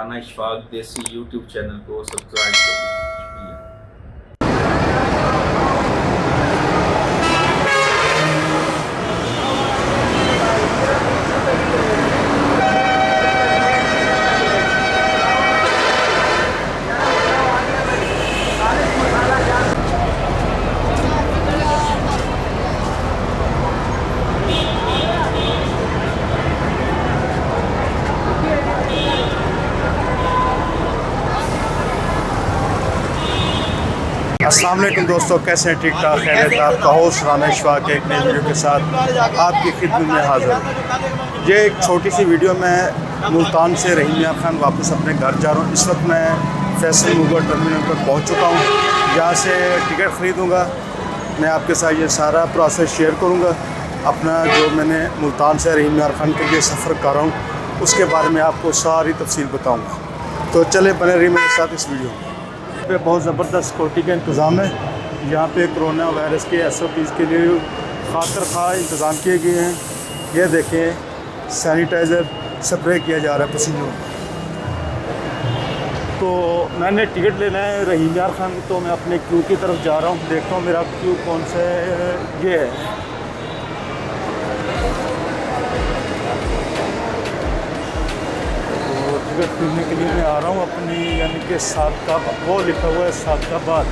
राना अशफाक देसी YouTube channel को subscribe करें। अस्सलाम वालेकुम दोस्तों, कैसे हैं? ठीक ठाक खैरियत। आपका होस्ट राना अशफाक एक नई वीडियो के साथ आपकी खिदमत में हाज़िर हूँ। ये एक छोटी सी वीडियो में मुल्तान से रहीम खान वापस अपने घर जा रहा हूँ। इस वक्त मैं फैसल मुगल टर्मिनल पर पहुँच चुका हूँ। यहाँ से टिकट ख़रीदूँगा। मैं आपके साथ ये सारा प्रोसेस शेयर करूँगा। अपना जो मैंने मुल्तान से रहीम खान के लिए सफ़र कर रहा हूँ उसके बारे में आपको सारी तफसील बताऊँगा। तो चले बने रहिए मेरे साथ इस वीडियो में। पे बहुत ज़बरदस्त सिक्योरिटी का इंतज़ाम है। यहाँ पे कोरोना वायरस के SOPs के लिए खातर खा इंतज़ाम किए गए हैं। ये देखें, सैनिटाइज़र स्प्रे किया जा रहा है पसीनों। तो मैंने टिकट लेना है रहीम खान, तो मैं अपने क्यू की तरफ जा रहा हूँ। देखता हूँ मेरा क्यू कौन सा है। ये है, टिकट खरीदने के लिए मैं आ रहा हूँ अपनी, यानी कि सातका, वो लिखा हुआ है सातकाबाद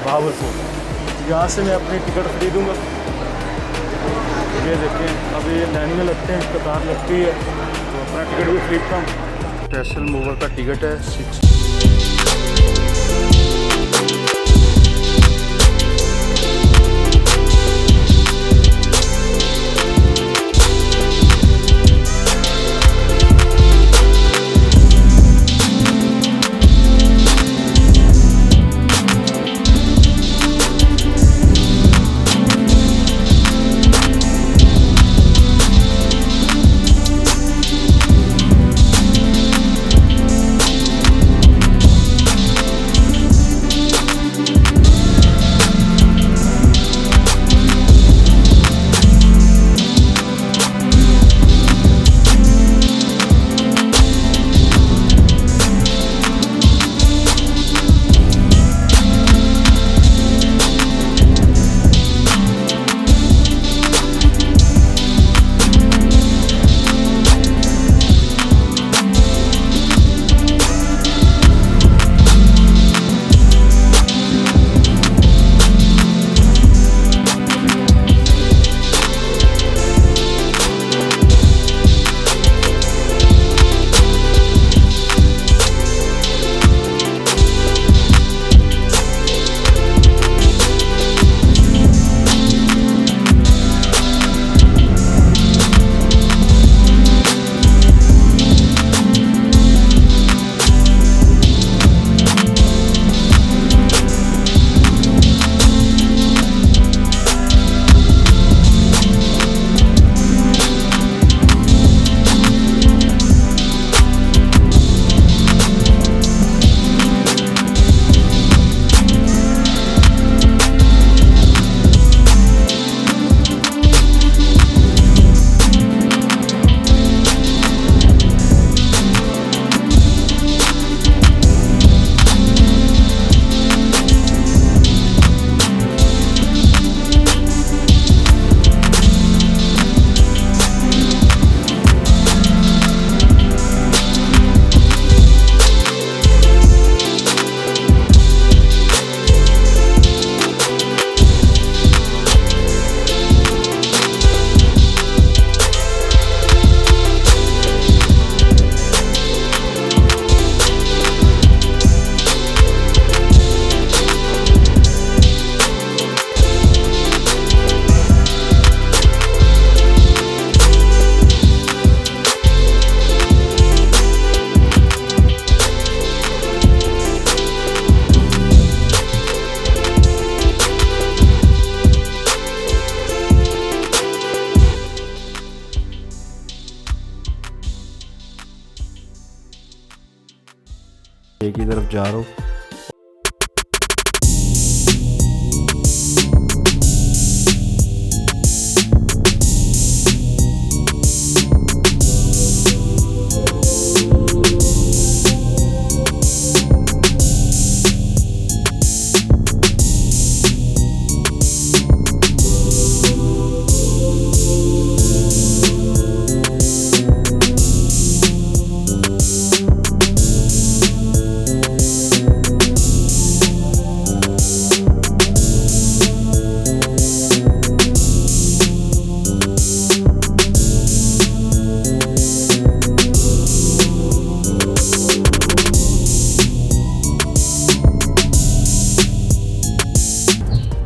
भावलपुर। यहाँ से मैं अपनी टिकट खरीदूँगा। ये देखें, अभी ये लाइन में लगते हैं, कतार लगती है, तो अपना टिकट भी खरीदता हूँ। फैसल मूवर का टिकट है 6। की तरफ जा रहा हूँ।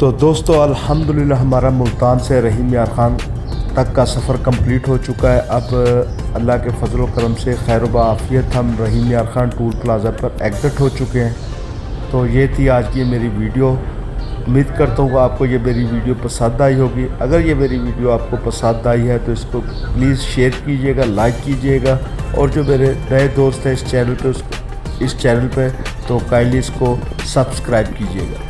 तो दोस्तों अल्हम्दुलिल्लाह हमारा मुल्तान से रहीम यार ख़ान तक का सफ़र कंप्लीट हो चुका है। अब अल्लाह के फजल व करम से खैर व आफियत हम रहीम यार ख़ान टूल प्लाज़ा पर एग्ज़िट हो चुके हैं। तो ये थी आज की मेरी वीडियो। उम्मीद करता हूँ आपको ये मेरी वीडियो पसंद आई होगी। अगर ये मेरी वीडियो आपको पसंद आई है तो इसको प्लीज़ शेयर कीजिएगा, लाइक कीजिएगा, और जो मेरे नए दोस्त हैं इस चैनल पे तो काइंडली इसको सब्सक्राइब कीजिएगा।